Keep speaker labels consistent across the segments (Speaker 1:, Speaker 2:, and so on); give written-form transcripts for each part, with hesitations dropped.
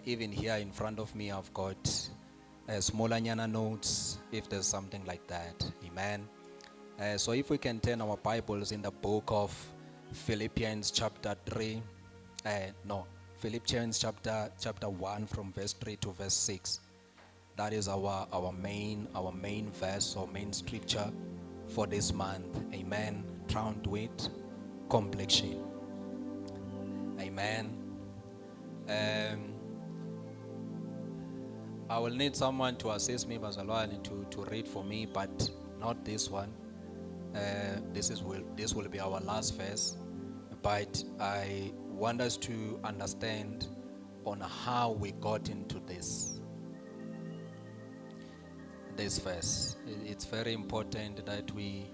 Speaker 1: Even here in front of me, I've got smaller nyana notes, if there's something like that. Amen. So if we can turn our Bibles in the book of Philippians chapter 3, Philippians chapter 1 from verse 3 to verse 6. That is our main verse or main scripture for this month. Amen. Crowned with complexion. Amen. I will need someone to assist me, Bazalwane, to read for me, but not this one. This will be our last verse, but I want us to understand on how we got into this verse. It's very important that we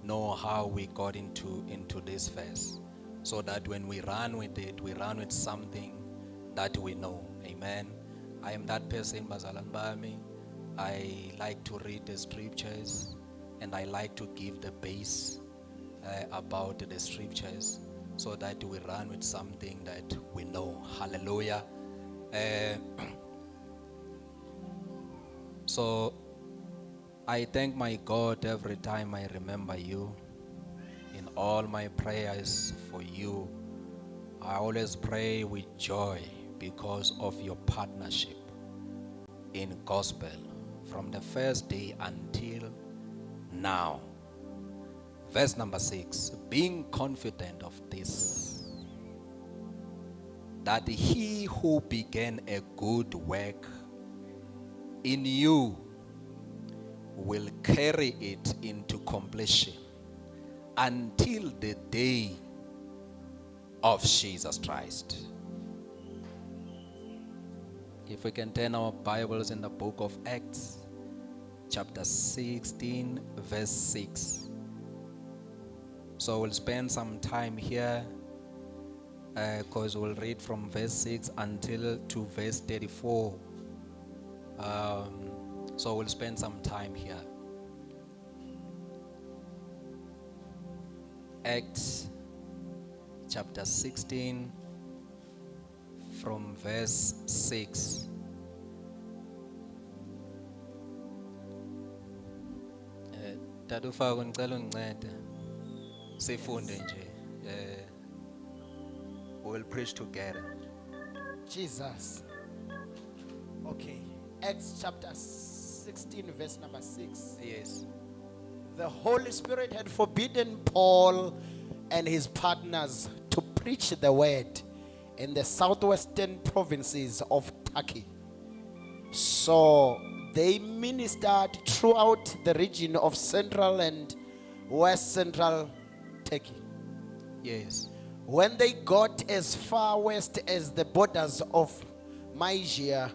Speaker 1: know how we got into this verse, so that when we run with it, we run with something that we know. Amen. I am that person, Bazalan Bami. I like to read the scriptures, and I like to give the base about the scriptures, so that we run with something that we know. Hallelujah. So I thank my God every time I remember you. In all my prayers for you, I always pray with joy because of your partnership in gospel from the first day until now. Verse number 6, being confident of this, that he who began a good work in you will carry it into completion until the day of Jesus Christ. If we can turn our Bibles in the book of Acts, chapter 16, verse 6. So we'll spend some time here, because we'll read from verse 6 until to verse 34. So we'll spend some time here. Acts chapter 16 from verse 6. Tadufa ngicela ungincede sifunde nje. We'll preach together.
Speaker 2: Jesus. Okay. Acts chapter 16 verse number 6.
Speaker 1: Yes.
Speaker 2: The Holy Spirit had forbidden Paul and his partners to preach the word in the southwestern provinces of Turkey. So they ministered throughout the region of central and west central Turkey.
Speaker 1: Yes.
Speaker 2: When they got as far west as the borders of Mysia,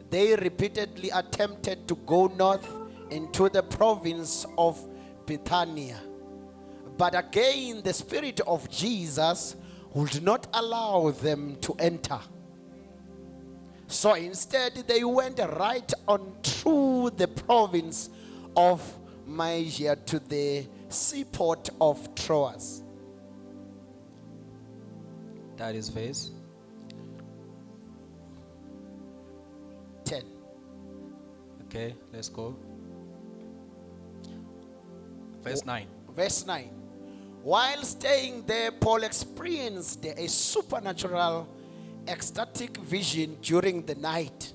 Speaker 2: they repeatedly attempted to go north into the province of Bithynia. But again, the Spirit of Jesus would not allow them to enter. So instead, they went right on through the province of Mysia to the seaport of Troas.
Speaker 1: That is verse
Speaker 2: 10.
Speaker 1: Okay, let's go. Verse 9.
Speaker 2: Verse 9. While staying there, Paul experienced a supernatural, ecstatic vision during the night.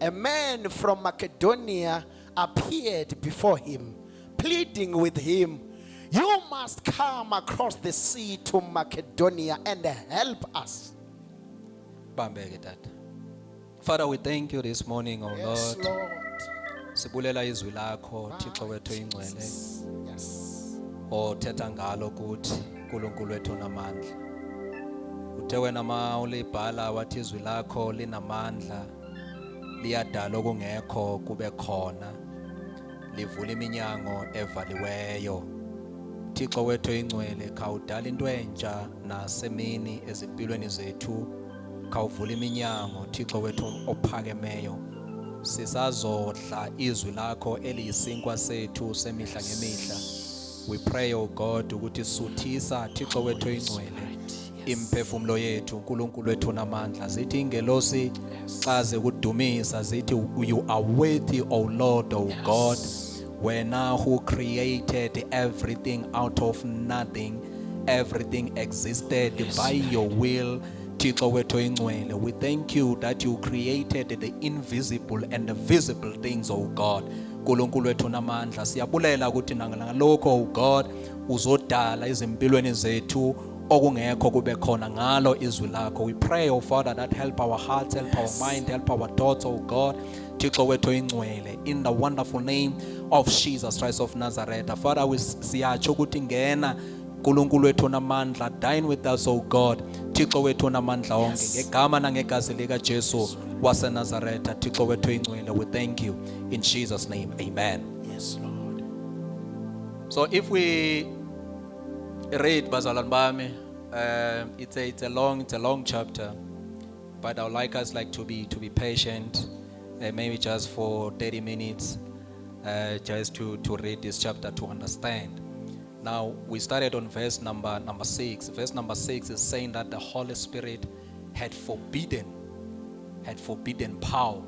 Speaker 2: A man from Macedonia appeared before him, pleading with him, "You must come across the sea to Macedonia and help us."
Speaker 1: Bambeke tata. Father, we thank you this morning, oh
Speaker 2: Yes,
Speaker 1: Lord.
Speaker 2: Lord.
Speaker 1: Sibulela izwi lakho Thixo wethu ingcwele.
Speaker 2: Yes.
Speaker 1: Othetha ngalo kuthi uNkulunkulu wethu namandla. Uthe wena ma ulibhala wathi izwi lakho linamandla, liyadala okungekho kube khona, livula iminyango evaliweyo. Thixo wethu ingcwele, khawudala into entsha nasemini ezimpilweni zethu, khawuvula iminyango Thixo wethu ophakemeyo. Sisazodla izwi lakho eliyisinkwa sethu semihla ngemihla. We pray, oh God, ukuthi suthisa Thixo wethu ingcwele imphefumulo yethu uNkulunkulu wethu namandla zithi ingelosi xa zekudumisa zithi you are worthy O Lord O God wena who created everything out of nothing everything existed by your will Thixo wethu oyingcwele we thank you that you created the invisible and the visible things O God uNkulunkulu wethu namandla siyabulela ukuthi ngalokho O God uzodala izimpilweni zethu okungekho kube khona ngalo izwi lakho we pray O Father that help our hearts help our mind help our thoughts O God Thixo wethu oyingcwele in the wonderful name of Jesus Christ of Nazareth Father we siyatsho ukuthi ngena uNkulunkulu wethu namandla dine with us O God Thixo wethu namandla onke ngegama nangegazi lika Jesu wase Nazareth Thixo wethu oyingcwele we thank you in Jesus name amen
Speaker 2: Yes, Lord.
Speaker 1: so if we read bazalwane bami it's a long chapter but I would like us to be patient maybe just for 30 minutes just to read this chapter to understand now we started on verse number 6 verse number 6 is saying that the Holy Spirit had forbidden Paul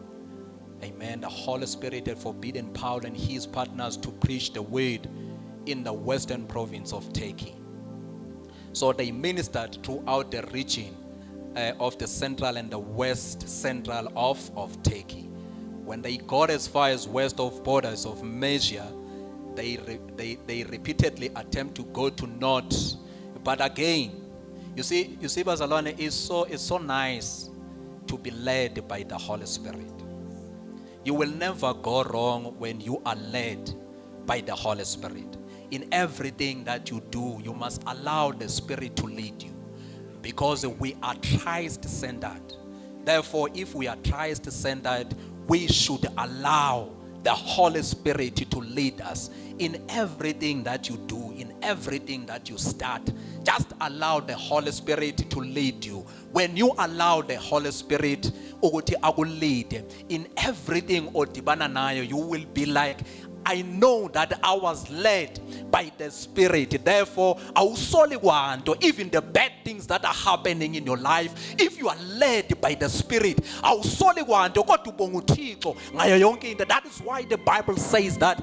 Speaker 1: amen the Holy Spirit had forbidden Paul and his partners to preach the word in the western province of Turkey so they ministered throughout the region of the central and the west central of Turkey. When they got as far as west of borders of Mysia, they repeatedly attempt to go to north. But again, you see, bazalwane, it's so nice to be led by the Holy Spirit. You will never go wrong when you are led by the Holy Spirit. In everything that you do, you must allow the Spirit to lead you because we are Christ-centered. Therefore, if we are Christ-centered, we should allow the Holy Spirit to lead us in everything that you do, in everything that you start. Just allow the Holy Spirit to lead you. When you allow the Holy Spirit to lead in everything odibana nayo, you will be like, I know that I was led by the Spirit. Therefore, I will solely want to, even the bad things that are happening in your life, if you are led by the Spirit, I will solely want to go to Bongutiko. That is why the Bible says that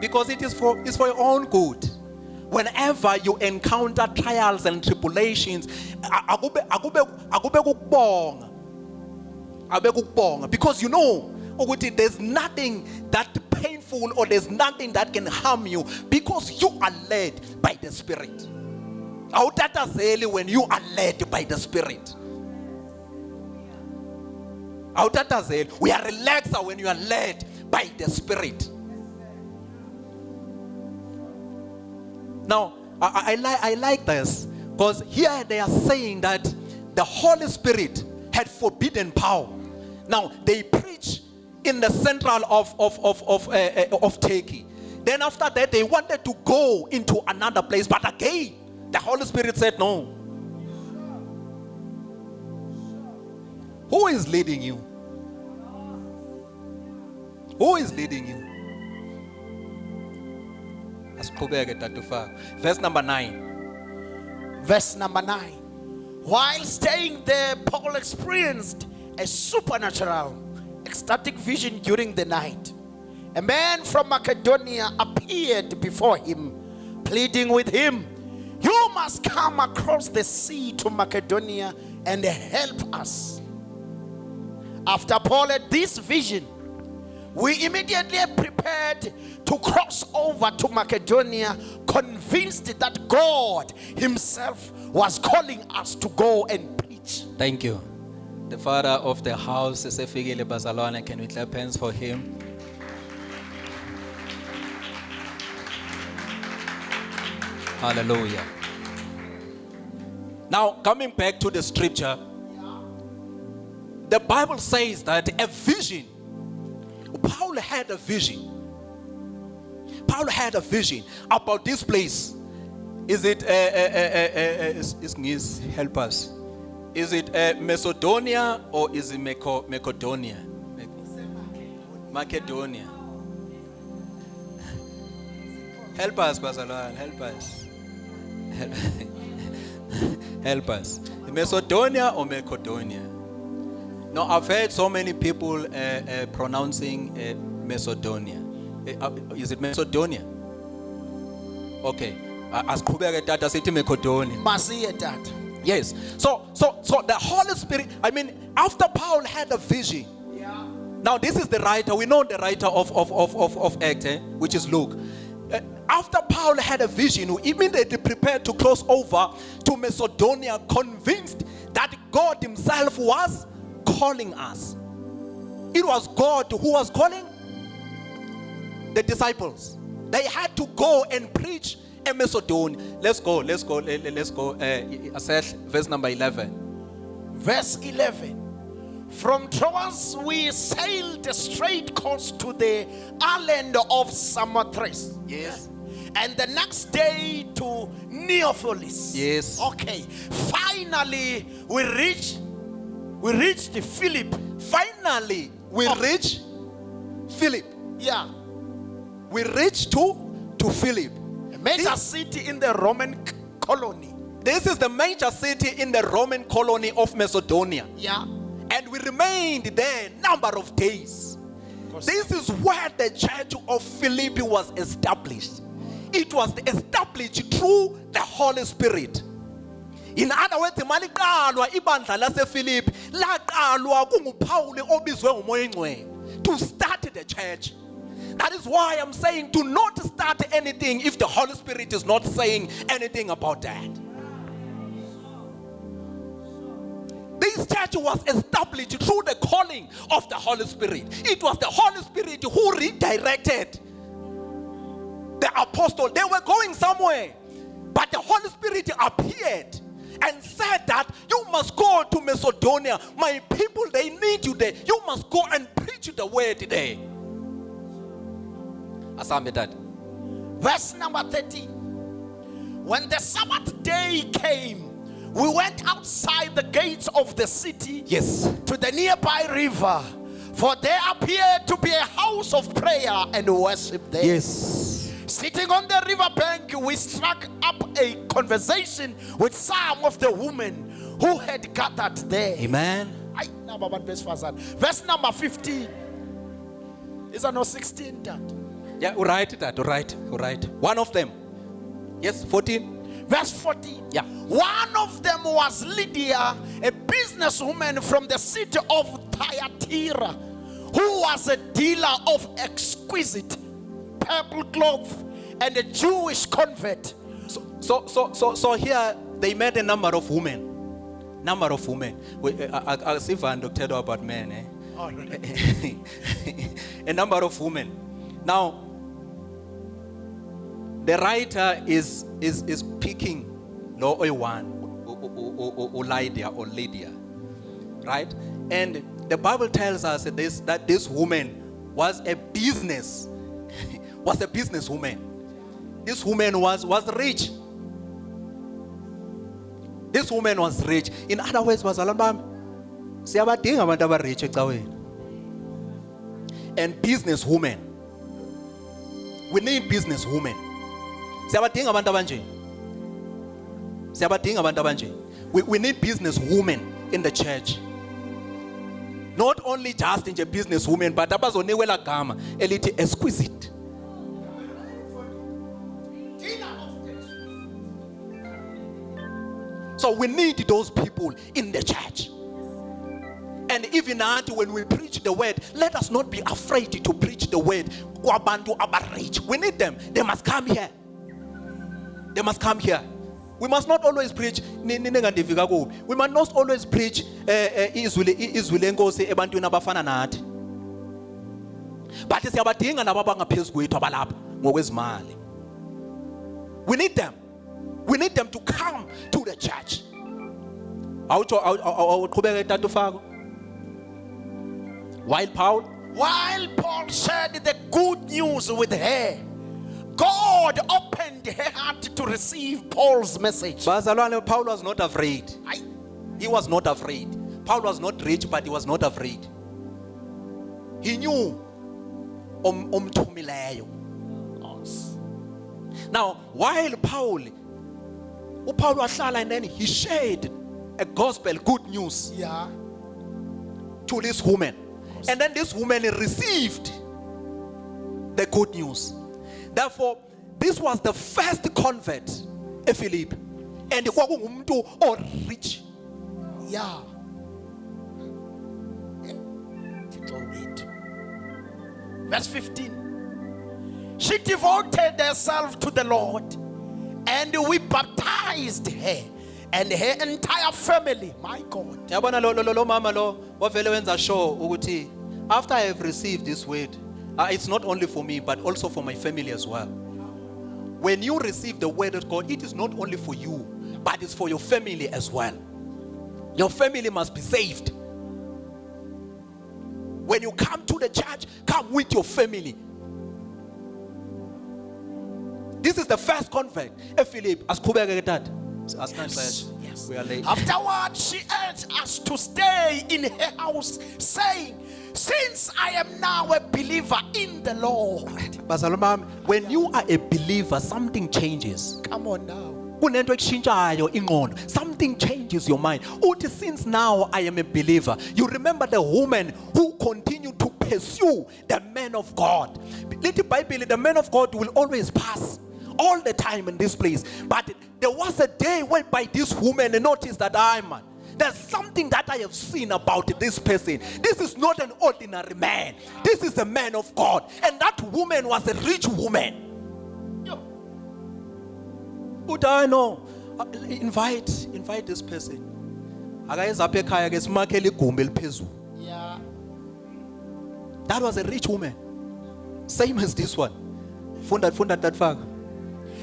Speaker 1: because it is for your own good. Whenever you encounter trials and tribulations, because you know there's nothing that painful or there's nothing that can harm you because you are led by the Spirit. When you are led by the Spirit, we are relaxed when you are led by the Spirit. Now I like this because here they are saying that the Holy Spirit had forbidden Paul. Now they preach in the central of Turkey. Then after that they wanted to go into another place, but again the Holy Spirit said no. Who is leading you? Who is leading you? Verse number 9.
Speaker 2: Verse number 9. While staying there, Paul experienced a supernatural, ecstatic vision during the night. A man from Macedonia appeared before him, pleading with him, "You must come across the sea to Macedonia and help us." After Paul had this vision, we immediately prepared to cross over to Macedonia, convinced that God himself was calling us to go and preach.
Speaker 1: Thank you. The father of the house is Efikile Bazalwane. Can we clap hands for him? Hallelujah. Now, coming back to the scripture, the Bible says that a vision, Paul had a vision. Paul had a vision about this place. Is it, help us. Is it Macedonia or is it Macedonia? Help us, Bazalwane. Help us. Help us. Macedonia or Macedonia? No, I've heard so many people pronouncing Macedonia. Is it Macedonia? Okay. Asiqhubeke tata sithi Macedonia.
Speaker 2: Masiye tata.
Speaker 1: Yes. So the Holy Spirit, I mean, after Paul had a vision.
Speaker 2: Yeah.
Speaker 1: Now this is the writer. We know the writer of Acts, which is Luke. After Paul had a vision, he immediately prepared to cross over to Macedonia, convinced that God himself was calling us. It was God who was calling the disciples. They had to go and preach in Macedonia. Let's go. Verse number 11.
Speaker 2: Verse 11. From Troas we sailed a straight course to the island of Samothrace.
Speaker 1: Yes.
Speaker 2: And the next day to Neapolis.
Speaker 1: Yes.
Speaker 2: Okay. Finally we reached Philip.
Speaker 1: Finally, we reach Philip.
Speaker 2: Yeah.
Speaker 1: We reach to Philip.
Speaker 2: A major city in the Roman colony.
Speaker 1: This is the major city in the Roman colony of Macedonia.
Speaker 2: Yeah.
Speaker 1: And we remained there a number of days. This is where the church of Philippi was established. It was established through the Holy Spirit. In other words, maliqalwa ibandla lasePhilippi laqalwa kunguPaul obizwe nguMoya Ngcwele to start the church. That is why I'm saying do not start anything if the Holy Spirit is not saying anything about that. This church was established through the calling of the Holy Spirit. It was the Holy Spirit who redirected the apostles. They were going somewhere, but the Holy Spirit appeared and said that you must go to Macedonia. My people, they need you there. You must go and preach the word there.
Speaker 2: Verse number 13. When the Sabbath day came, we went outside the gates of the city,
Speaker 1: Yes.
Speaker 2: to the nearby river, for there appeared to be a house of prayer and worship there.
Speaker 1: Yes.
Speaker 2: Sitting on the riverbank, we struck up a conversation with some of the women who had gathered there.
Speaker 1: Amen.
Speaker 2: Verse number 15. Is there no 16, Dad?
Speaker 1: Yeah, right. One of them. Yes, 14.
Speaker 2: Verse 14.
Speaker 1: Yeah.
Speaker 2: One of them was Lydia, a businesswoman from the city of Thyatira, who was a dealer of exquisite purple cloth and a Jewish convert.
Speaker 1: So here they met a number of women. I see Van Dr. about men.
Speaker 2: Oh, really?
Speaker 1: A number of women. Now, the writer is picking Lydia, right? And the Bible tells us that this woman was a businesswoman. This woman was rich. This woman was rich. In other words, bazalwane bami, siyabadinga abantu abarich ecaweni. And businesswomen. We need businesswomen. Siyabadinga abantu abanje. We need businesswomen in the church. Not only just in the businesswomen, but abazonikwela gama elithi exquisite. So we need those people in the church. And even when we preach the word, let us not be afraid to preach the word. We need them. They must come here. We must not always preach. We must not always preach izwi lenkosi ebantwini abafana nathi. But siyabadinga labo abangaphezu kwethu abalapha ngokwezimali. We need them. We need them to come to the church. While Paul
Speaker 2: shared the good news with her, God opened her heart to receive Paul's message.
Speaker 1: Paul was not afraid. He was not afraid. Paul was not rich, but he was not afraid. He knew omthumileyo. Now, while Paul wahlala, and then he shared a gospel, good news
Speaker 2: Yeah.
Speaker 1: to this woman. And then this woman received the good news. Therefore, this was the first convert, Philip. And kwakungumuntu or rich.
Speaker 2: Yeah. Verse 15. She devoted herself to the Lord, and we baptized her and her entire family. My God.
Speaker 1: Yabona lo mama lo wavele wenza sure ukuthi after I have received this word, it's not only for me but also for my family as well. When you receive the word of God, it is not only for you, but it's for your family as well. Your family must be saved. When you come to the church, come with your family. This is the first convert. Philip, as
Speaker 2: Yes.
Speaker 1: we are late.
Speaker 2: Afterwards, she urged us to stay in her house, saying, since I am now a believer in the Lord.
Speaker 1: When you are a believer, something changes.
Speaker 2: Come on now.
Speaker 1: Something changes your mind. Since now I am a believer. You remember the woman who continued to pursue the man of God. The man of God will always pass all the time in this place. But there was a day whereby this woman noticed that there's something that I have seen about this person. This is not an ordinary man. This is a man of God. And that woman was a rich woman. I know. Invite this person.
Speaker 2: Yeah.
Speaker 1: That was a rich woman. Same as this one. Funda that fag.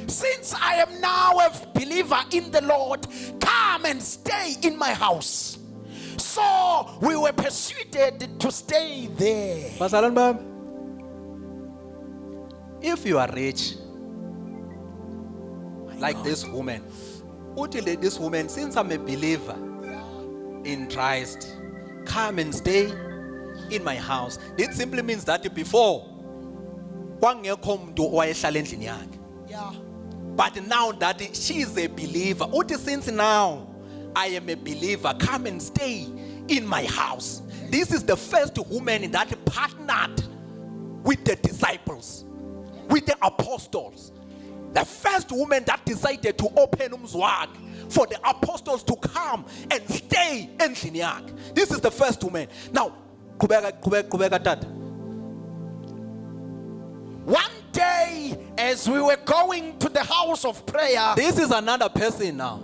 Speaker 2: Since I am now a believer in the Lord, come and stay in my house. So we were persuaded to stay there.
Speaker 1: If you are rich, like this woman, this woman, since I'm a believer in Christ, come and stay in my house. It simply means that before,
Speaker 2: Yeah.
Speaker 1: but now that she is a believer, since now I am a believer, come and stay in my house. This is the first woman that partnered with the disciples, with the apostles. The first woman that decided to open umzwag for the apostles to come and stay in Shiniak. This is the first woman. Now, kubeka tata.
Speaker 2: One day, as we were going to the house of prayer,
Speaker 1: This is another person now.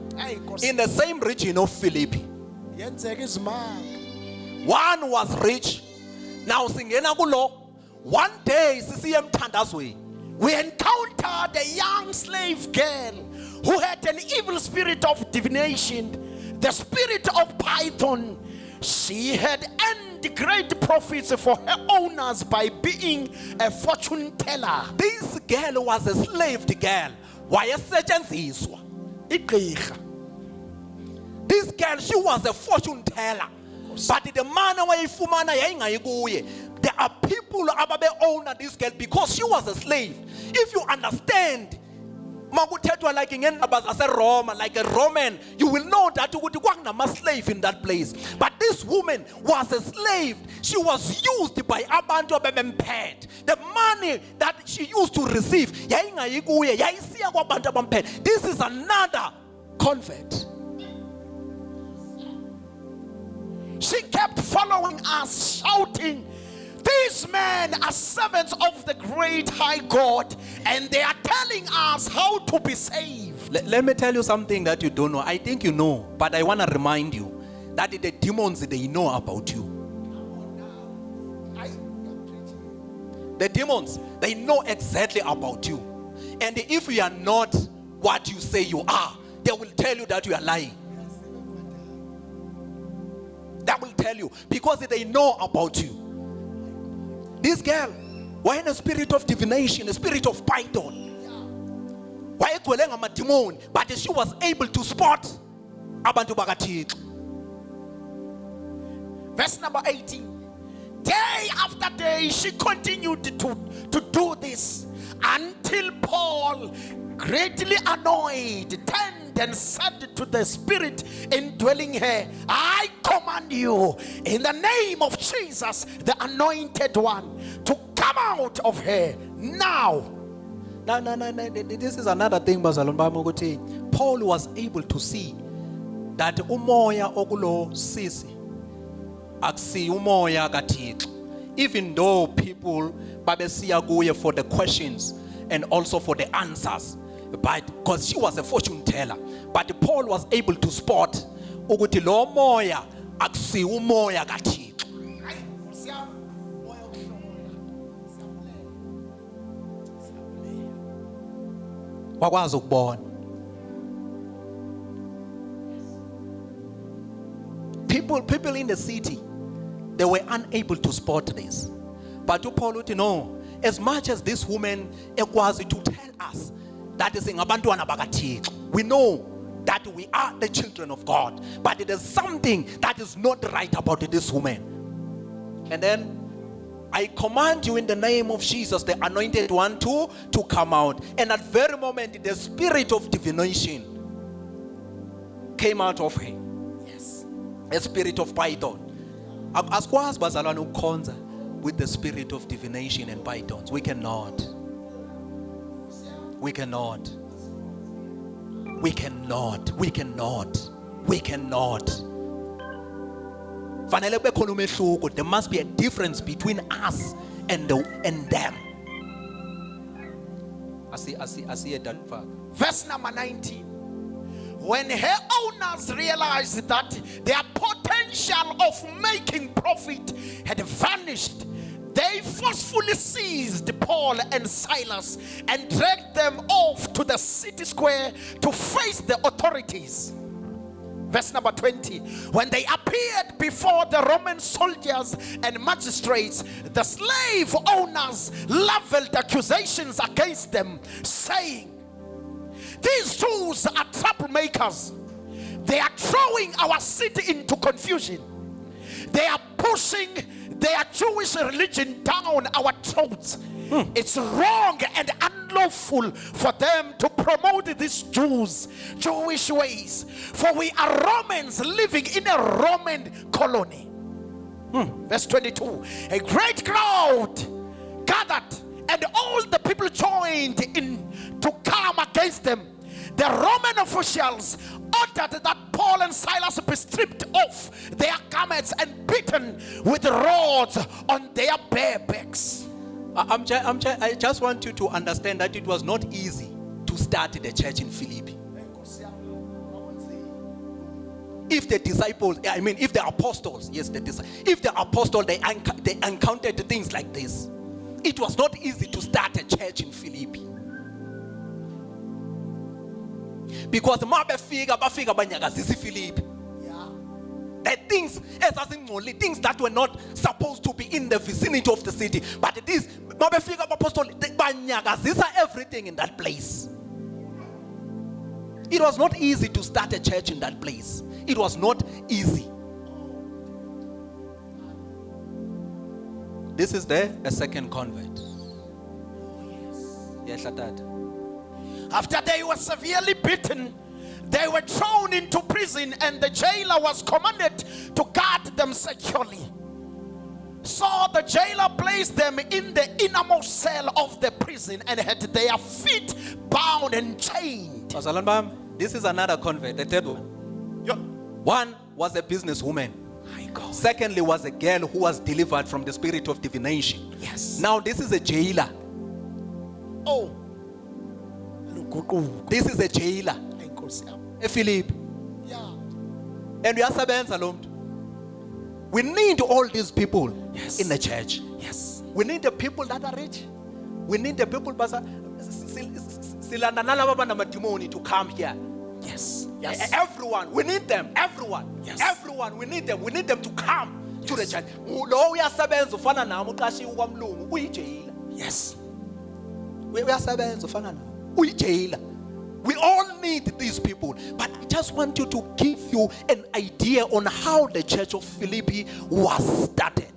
Speaker 1: In the same region of Philippi. One was rich. Now singena kulo. One day CCM Tandaswe.
Speaker 2: we encountered a young slave girl who had an evil spirit of divination, the spirit of Python. She had earned great profits for her owners by being a fortune teller.
Speaker 1: This girl was a slave girl. Wayesetshenziswa. This girl, she was a fortune teller. But the man wayifumana yayingayikuye. There are people ababe own this girl because she was a slave. If you understand, makuthetwa like Roma, like a Roman, you will know that you would a slave in that place. But this woman was a slave. She was used by abantu abemped. The money that she used to receive, this is another convert.
Speaker 2: She kept following us, shouting, these men are servants of the great high God, and they are telling us how to be saved.
Speaker 1: Let me tell you something that you don't know. I think you know, but I want to remind you that the demons, they know about you. The demons, they know exactly about you. And if you are not what you say you are, they will tell you that you are lying. That will tell you because they know about you. This girl, why in a spirit of divination, a spirit of Python? Why a demon? But she was able to spot abantu bakathixo.
Speaker 2: Verse number 18. Day after day, she continued to do this until Paul greatly annoyed, turned and said to the spirit indwelling her, I command you in the name of Jesus, the anointed one, to come out of her now.
Speaker 1: No. This is another thing, bazalwane bami, ukuthi Paul was able to see that umoya okulo sisi akusi umoya kaThixo. Even though people babesiya kuye for the questions and also for the answers, but because she was a fortune teller, but Paul was able to spot ukuthi lo moya akusi umoya kaThixo. Wakwazi ukubona. People in the city, they were unable to spot this. But to Paul, you know, as much as this woman was to tell us that is in abantwana bakaThixo, we know that we are the children of God, but it is something that is not right about this woman. And then I command you in the name of Jesus, the anointed one, to come out. And at very moment, the spirit of divination came out of her.
Speaker 2: Yes.
Speaker 1: A spirit of python. Askwazi bazalwane ukukhonza with the spirit of divination and pythons. We cannot. We cannot. We cannot. We cannot. We cannot. There must be a difference between us and them. I see it.
Speaker 2: Verse number 19. When her owners realized that their potential of making profit had vanished, they forcefully seized Paul and Silas and dragged them off to the city square to face the authorities. Verse number 20. When they appeared before the Roman soldiers and magistrates, the slave owners leveled accusations against them, saying, these Jews are troublemakers. They are throwing our city into confusion. They are pushing their Jewish religion down our throats. It's wrong and unlawful for them to promote these Jewish ways, for we are Romans living in a Roman colony. Verse 22. A great crowd gathered, and all the people joined in to come against them. The Roman officials ordered that Paul and Silas be stripped off their garments and beaten with rods on their bare backs.
Speaker 1: I just want you to understand that it was not easy to start the church in Philippi. If the disciples, if the apostles, if the apostles, they encountered things like this, it was not easy to start a church in Philippi. Because bafika banyakazisa Philippi. The things that were not supposed to be in the vicinity of the city, but it is mabefika apostles banyakazisa everything in that place. It was not easy to start a church in that place. It was not easy. This is a second convert. Yes,
Speaker 2: after they were severely beaten, they were thrown into prison, and the jailer was commanded to guard them securely. So the jailer placed them in the innermost cell of the prison and had their feet bound and chained.
Speaker 1: This is another convert, the third one. One was a businesswoman. Secondly was a girl who was delivered from the spirit of divination.
Speaker 2: Yes.
Speaker 1: Now this is a jailer.
Speaker 2: Oh.
Speaker 1: This is a jailer. A Philip.
Speaker 2: Yeah.
Speaker 1: And we are alone. We need all these people in the church.
Speaker 2: Yes.
Speaker 1: We need the people that are rich. We need the people to come here.
Speaker 2: Yes. Yes.
Speaker 1: Everyone. We need them. Everyone.
Speaker 2: Yes.
Speaker 1: Everyone. We need them. We need them to come to the church.
Speaker 2: Yes.
Speaker 1: We all need these people. But I just want you to give you an idea on how the church of Philippi was started.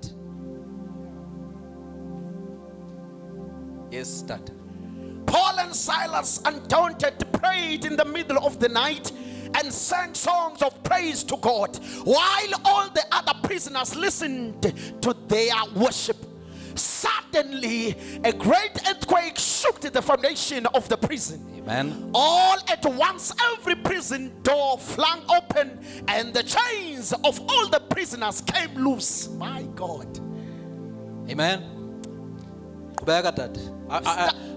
Speaker 1: Yes, started.
Speaker 2: Paul and and Silas, undaunted, prayed in the middle of the night and sang songs of praise to God, while all the other prisoners listened to their worship. Suddenly, a great earthquake shook the foundation of the prison.
Speaker 1: Amen.
Speaker 2: All at once, every prison door flung open, and the chains of all the prisoners came loose. My God.
Speaker 1: Amen.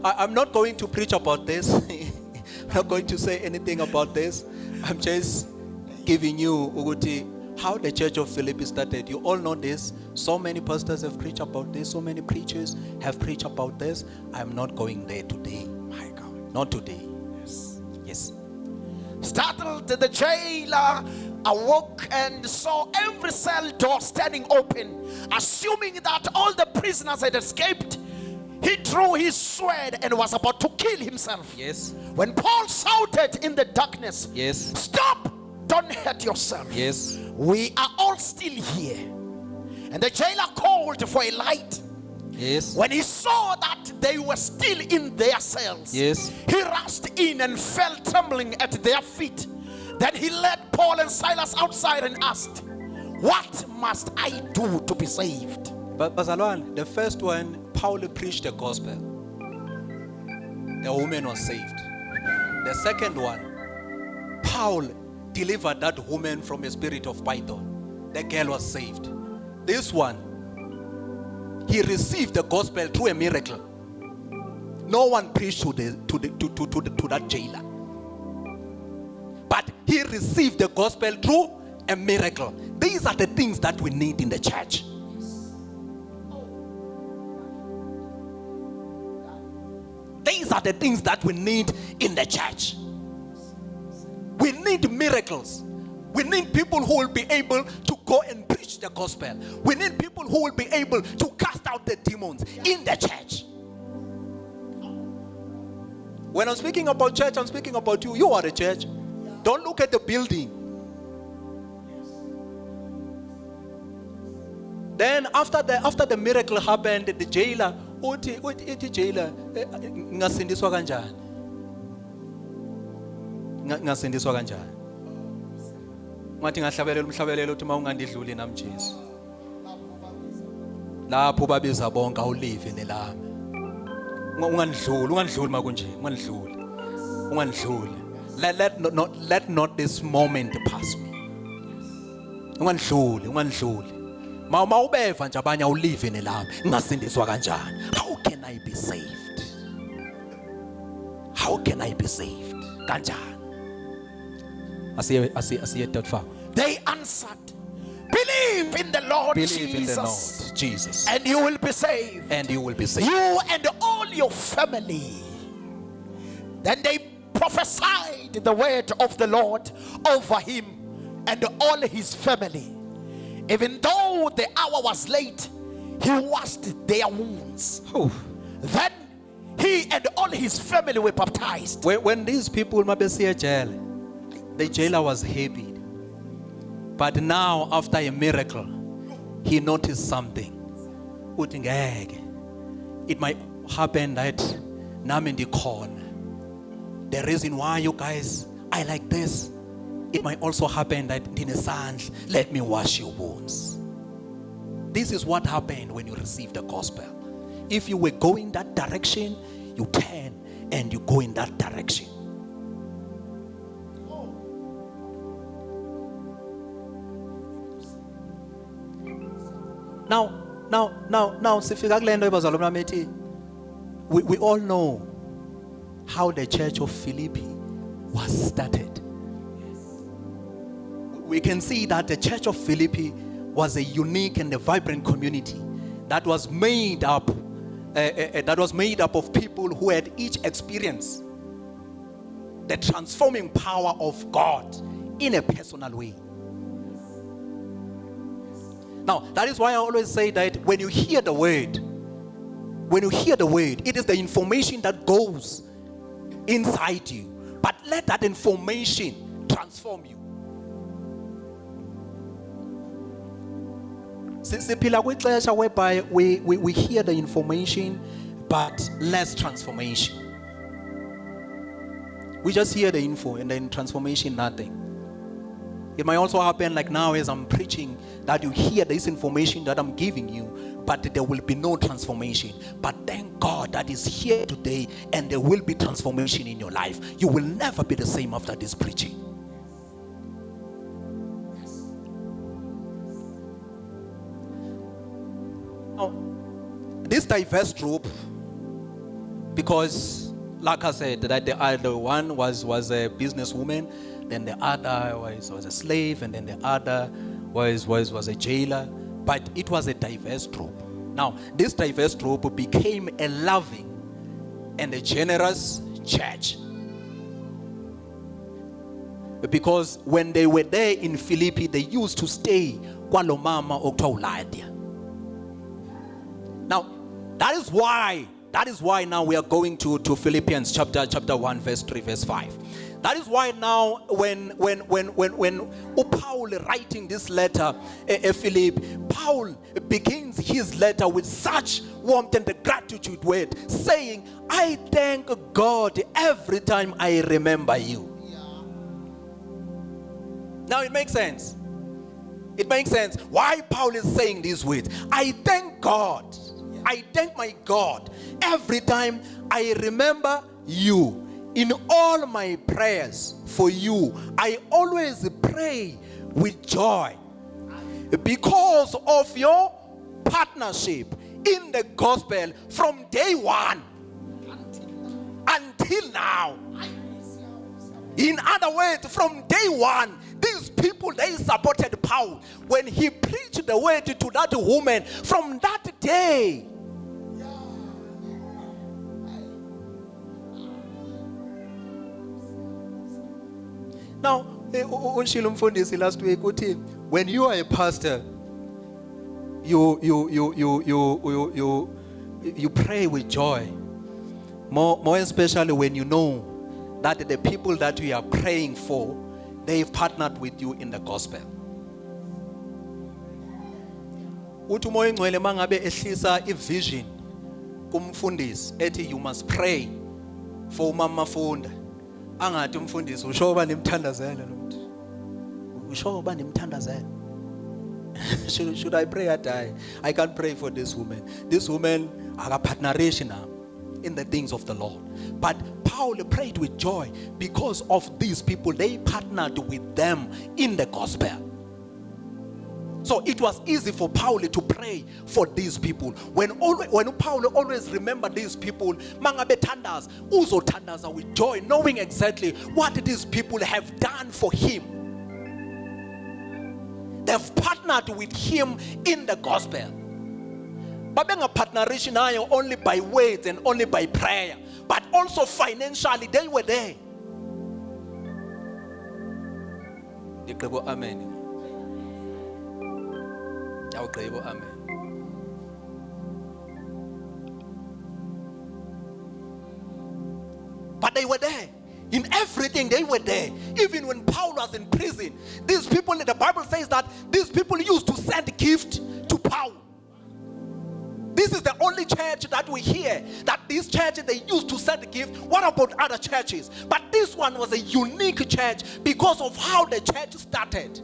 Speaker 1: I'm not going to preach about this. I'm not going to say anything about this. I'm just giving you how the church of Philippi started. You all know this. So many pastors have preached about this. So many preachers have preached about this. I'm not going there today. My God. Not today. Yes.
Speaker 2: Startled, the jailer awoke and saw every cell door standing open. Assuming that all the prisoners had escaped, he drew his sword and was about to kill himself.
Speaker 1: Yes.
Speaker 2: When Paul shouted in the darkness,
Speaker 1: Yes.
Speaker 2: "Stop! Don't hurt yourself.
Speaker 1: Yes.
Speaker 2: We are all still here." And the jailer called for a light.
Speaker 1: Yes.
Speaker 2: When he saw that they were still in their cells,
Speaker 1: Yes.
Speaker 2: he rushed in and fell trembling at their feet. Then he led Paul and Silas outside and asked, "What must I do to be saved?"
Speaker 1: But Bazalwan, the first one, Paul preached the gospel. The woman was saved. The second one, Paul delivered that woman from a spirit of python. The girl was saved. This one, he received the gospel through a miracle. No one preached to that jailer, but he received the gospel through a miracle. These are the things that we need in the church. These are the things that we need in the church. We need miracles. We need people who will be able to go and preach the gospel. We need people who will be able to cast out the demons in the church. When I'm speaking about church, I'm speaking about you. You are the church. Don't look at the building. Then after the miracle happened, the jailer, uthi jailer, ngasindiswa kanjani? Ngasindiswa kanjani? Ngathi ngahlabelela umhlabelelo uthi mawungandidluli nami Jesu. Lapho babiza bonke awulive nelami. Ungandluli makunje, ungandluli. Let not this moment pass me. Ungandluli. Ma ubeva nje abanye awulive nelami. Ngasindiswa kanjani? How can I be saved? How can I be saved? Kanjani? Asiye tatfa.
Speaker 2: They answered, "Believe in the Lord
Speaker 1: Believe in the
Speaker 2: Jesus,
Speaker 1: Lord Jesus,
Speaker 2: and you will be saved.
Speaker 1: and you will be saved.
Speaker 2: You and all your family." Then they prophesied the word of the Lord over him and all his family. Even though the hour was late, he washed their wounds.
Speaker 1: Oh.
Speaker 2: Then he and all his family were baptized.
Speaker 1: When these people mabesiya jail, the jailer was happy. But now, after a miracle, he noticed something. Uthi ngeke. It might happen that nami ndikhona. The reason why you guys I like this, it might also happen that ndinesandla, let me wash your wounds. This is what happened when you receive the gospel. If you were going that direction, you turn and you go in that direction. Now, sifika kule nto ibazalwane bami ethi, we all know how the church of Philippi was started. We can see that the church of Philippi was a unique and a vibrant community that was made up of people who had each experienced the transforming power of God in a personal way. Now, that is why I always say that when you hear the word, it is the information that goes inside you. But let that information transform you. Siphila kwixesha whereby we hear the information but less transformation. We just hear the info and then transformation, nothing. It might also happen like now as I'm preaching that you hear this information that I'm giving you, but there will be no transformation. But thank God that is here today and there will be transformation in your life. You will never be the same after this preaching. Now, this diverse group, because like I said, that the other one was a businesswoman, then the other was a slave, and then the other was a jailer. But it was a diverse group. Now, this diverse group became a loving and a generous church. Because when they were there in Philippi, they used to stay kwalo mama okuthiwa uLydia. Now, that is why now we are going to Philippians chapter 1 verse 3 verse 5. That is why now when Paul writing this letter, Philip, Paul begins his letter with such warmth and the gratitude word, saying, I thank God every time I remember you. Now it makes sense. It makes sense why Paul is saying these words. I thank God. I thank my God every time I remember you. In all my prayers for you, I always pray with joy because of your partnership in the gospel from day one until now. In other words, from day one, these people, they supported Paul when he preached the word to that woman. From that day, now, last week, when you are a pastor, you pray with joy. More especially when you know that the people that you are praying for, they've partnered with you in the gospel. Uthi umoya engcwele mangabe ehlisa ivision kumfundisi ethi you must pray for Mafunda. Angathi umfundisi usho uba nimthandazela lo muntu. Usho uba nimthandazela. Should I pray or die? I can't pray for this woman. This woman akapartnerishi now in the things of the Lord. But Paul prayed with joy because of these people. They partnered with them in the gospel. So it was easy for Paul to pray for these people. When Paul always remembered these people, mangabe thandaza, uzothandaza with joy, knowing exactly what these people have done for him. They've partnered with him in the gospel. Babenga partnerish nayo only by words and only by prayer, but also financially they were there. Amen. Amen. But they were there. In everything they were there. Even when Paul was in prison, these people, the Bible says that these people used to send gift to Paul. This is the only church that we hear that this church they used to send a gift. What about other churches? But this one was a unique church because of how the church started.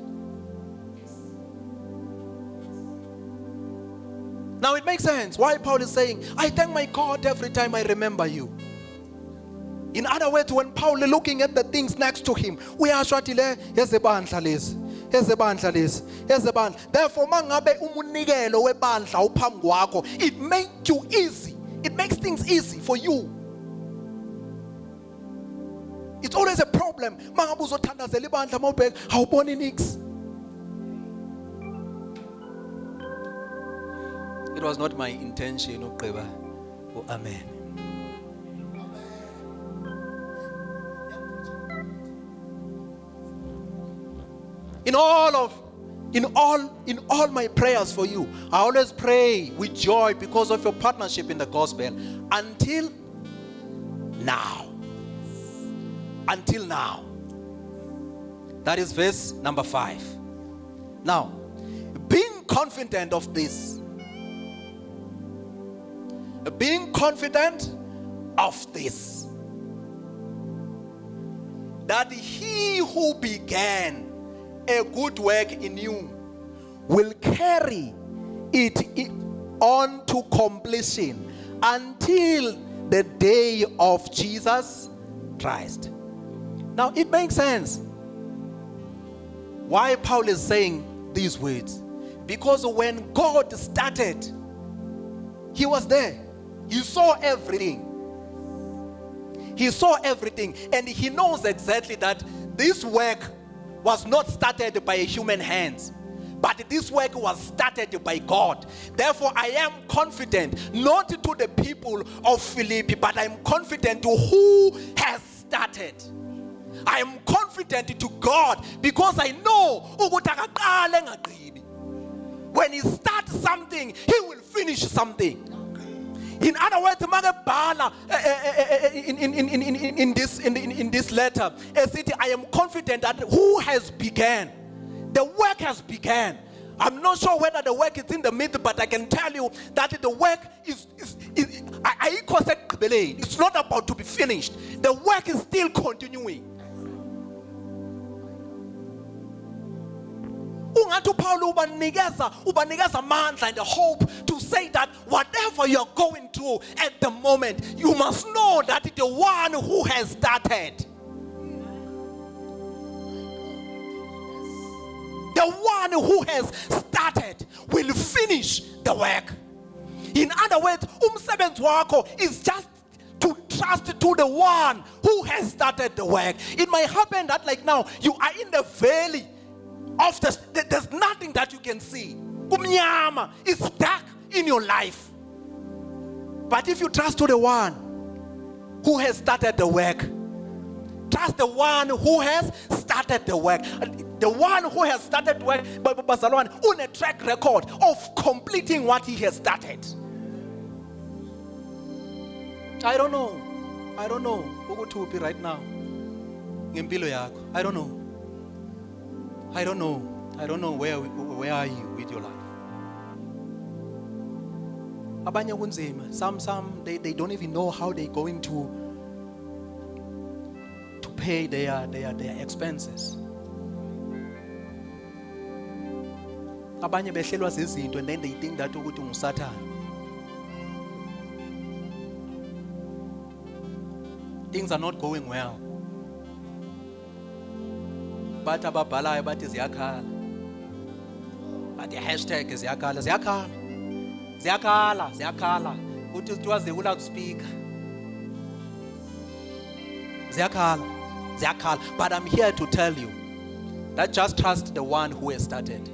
Speaker 1: Now it makes sense why Paul is saying, I thank my God every time I remember you. In other words, when Paul is looking at the things next to him, we are shwatile, here's the bandla list. Here's the bandla list. Here's the band. Therefore, mangabe umunikelo webandla uphambi kwakho, it makes you easy. It makes things easy for you. It's always a problem. Mangabe uzothandazela ibandla mawubheka awuboni nix. It was not my intention, Uqeba. Oh, amen. In all my prayers for you, I always pray with joy because of your partnership in the gospel until now. Until now. That is verse number 5. Now, being confident of this. Being confident of this. that he who began a good work in you will carry it on to completion until the day of Jesus Christ. Now it makes sense why Paul is saying these words. Because when God started, he was there. He saw everything. He saw everything, and he knows exactly that this work was not started by human hands, but this work was started by God. Therefore, I am confident, not to the people of Philippi, but I am confident to who has started. I am confident to God because I know when he starts something, he will finish something. In other words, in this letter, I am confident that who has begun, the work has begun. I'm not sure whether the work is in the middle, but I can tell you that the work it's not about to be finished. The work is still continuing. Ungathi uPaul ubanikeza amandla and the hope to say that whatever you're going through at the moment, you must know that the one who has started, the one who has started will finish the work. In other words, umsebenzi wakho is just to trust to the one who has started the work. It might happen that like now you are in the valley of there's nothing that you can see. Kumnyama, it's dark in your life. But if you trust to the one who has started the work, trust the one who has started the work. The one who has started work, on a track record of completing what he has started. I don't know. Ukuthi right now. Ngempilo yakho. I don't know. Where are you with your life? Abanye kunzima. Some they don't even know how they're going to pay their expenses. Abanye behlelwa zizinto and then they think that ukuthi nguSathana. Things are not going well. But ababhalayo bathi ziyakhala. But the hashtag is ziyakhala. Uthi utwaze ula speaker. Ziyakhala. But I'm here to tell you that just trust the one who has started.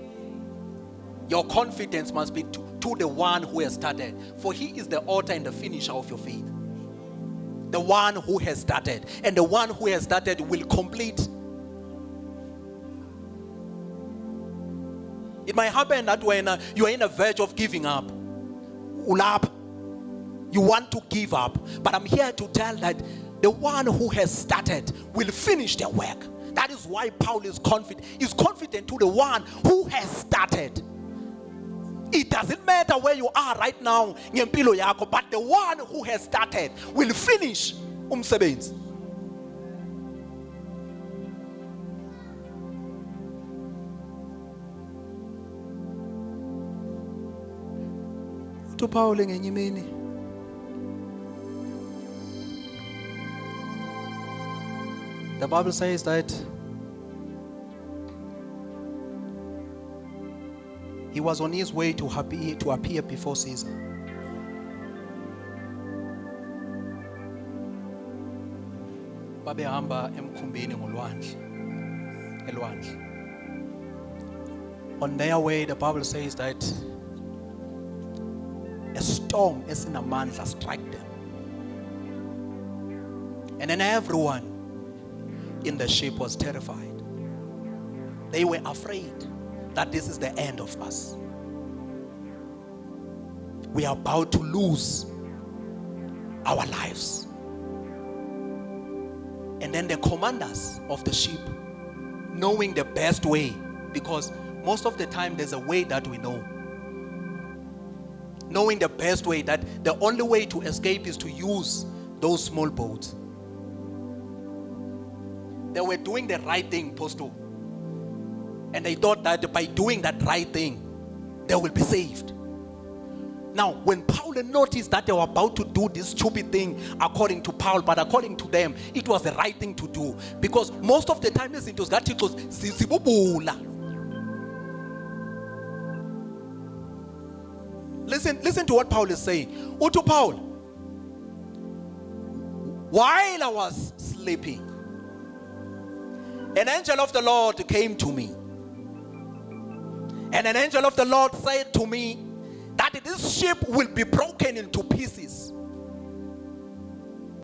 Speaker 1: Your confidence must be to the one who has started, for he is the author and the finisher of your faith. The one who has started, and the one who has started will complete. It might happen that when you are in the verge of giving up, you want to give up, but I'm here to tell that the one who has started will finish their work. That is why Paul is confident. He's confident to the one who has started. It doesn't matter where you are right now, but the one who has started will finish umsebenzi. To Paul ngenye imini the Bible says that he was on his way to appear before Caesar. Babehamba emkhumbini elwandle. On their way, the Bible says that a storm esinamandla struck them. And then everyone in the ship was terrified. They were afraid that this is the end of us. We are about to lose our lives. And then the commanders of the ship, knowing the best way, because most of the time there's a way that we know. Knowing the best way, that the only way to escape is to use those small boats. They were doing the right thing, Apostle. And they thought that by doing that right thing, they will be saved. Now, when Paul noticed that they were about to do this stupid thing according to Paul, but according to them, it was the right thing to do. Because most of the time, it was Listen to what Paul is saying. To Paul, while I was sleeping, an angel of the Lord came to me. And an angel of the Lord said to me that this ship will be broken into pieces.